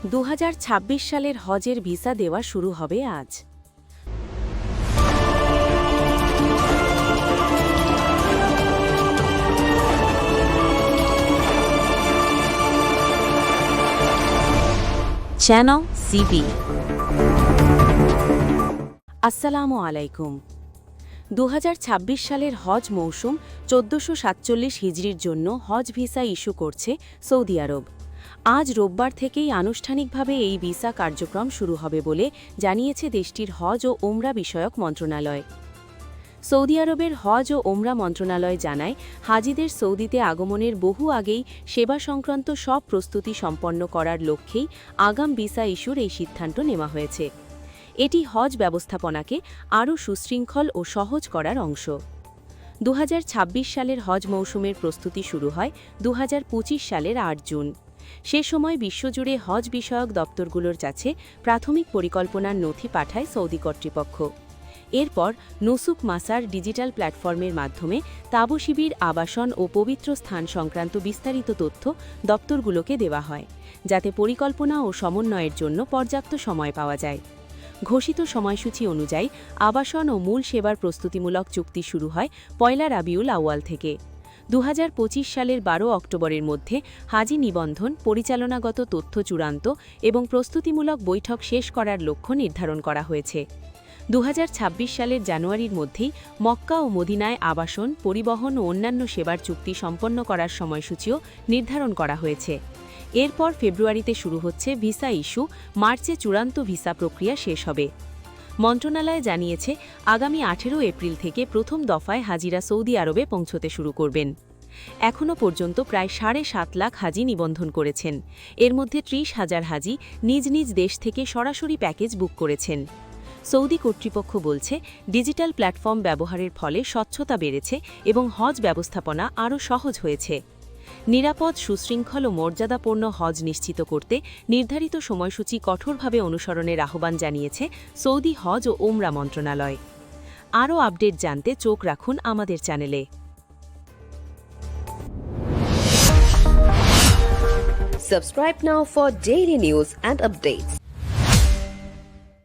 2026 সালের হজের ভিসা দেওয়া শুরু হবে আজ। Channel CB. আসসালামু আলাইকুম। 2026 সালের হজ মৌসুম 1447 হিজরির জন্য হজ ভিসা ইস্যু করছে সৌদি আরব। আজ রোববার থেকেই আনুষ্ঠানিকভাবে এই ভিসা কার্যক্রম শুরু হবে বলে জানিয়েছে দেশটির হজ ও ওমরা বিষয়ক মন্ত্রণালয়। সৌদি আরবের হজ ও ওমরা মন্ত্রণালয় জানায়, হাজিদের সৌদিতে আগমনের বহু আগেই সেবা সংক্রান্ত সব প্রস্তুতি সম্পন্ন করার লক্ষ্যেই আগাম ভিসা ইস্যুর এই সিদ্ধান্ত নেওয়া হয়েছে। এটি হজ ব্যবস্থাপনাকে আরও সুশৃঙ্খল ও সহজ করার অংশ। 2026 সালের হজ মৌসুমের প্রস্তুতি শুরু হয় 2025 সালের 8 জুন। সে সময় বিশ্বজুড়ে হজ বিষয়ক দপ্তরগুলোর কাছে প্রাথমিক পরিকল্পনার নথি পাঠায় সৌদি কর্তৃপক্ষ। এরপর নুসুক মাসার ডিজিটাল প্ল্যাটফর্মের মাধ্যমে তাঁবু শিবির, আবাসন ও পবিত্র স্থান সংক্রান্ত বিস্তারিত তথ্য দপ্তরগুলোকে দেওয়া হয়, যাতে পরিকল্পনা ও সমন্বয়ের জন্য পর্যাপ্ত সময় পাওয়া যায়। ঘোষিত সময়সূচি অনুযায়ী আবাসন ও মূল সেবার প্রস্তুতিমূলক চুক্তি শুরু হয় 1 রাবিউল আউয়াল থেকে। 2025 সালের 12 অক্টোবরের মধ্যে হাজি নিবন্ধন, পরিচালনাগত তথ্য চূড়ান্ত এবং প্রস্তুতিমূলক বৈঠক শেষ করার লক্ষ্য নির্ধারণ করা হয়েছে। 2026 সালের জানুয়ারির মধ্যেই মক্কা ও মদিনায় আবাসন, পরিবহন ও অন্যান্য সেবার চুক্তি সম্পন্ন করার সময়সূচিও নির্ধারণ করা হয়েছে। এরপর ফেব্রুয়ারিতে শুরু হচ্ছে ভিসা ইস্যু, মার্চে চূড়ান্ত ভিসা প্রক্রিয়া শেষ হবে। মন্ত্রণালয় জানিয়েছে, আগামী 18 এপ্রিল থেকে প্রথম দফায় হাজিরা সৌদি আরবে পৌঁছতে শুরু করবেন। এখনও পর্যন্ত প্রায় 7.5 লাখ হাজি নিবন্ধন করেছেন। এর মধ্যে 30,000 হাজি নিজ নিজ দেশ থেকে সরাসরি প্যাকেজ বুক করেছেন। সৌদি কর্তৃপক্ষ বলছে, ডিজিটাল প্ল্যাটফর্ম ব্যবহারের ফলে স্বচ্ছতা বেড়েছে এবং হজ ব্যবস্থাপনা আরও সহজ হয়েছে। নিরাপদ, সুশৃঙ্খল ও মর্যাদাপূর্ণ হজ নিশ্চিত করতে নির্ধারিত সময়সূচি কঠোরভাবে অনুসরণের আহ্বান জানিয়েছে সৌদি হজ ও ওমরা মন্ত্রণালয়। আরও আপডেট জানতে চোখ রাখুন আমাদের চ্যানেলে। Subscribe now for daily news and updates.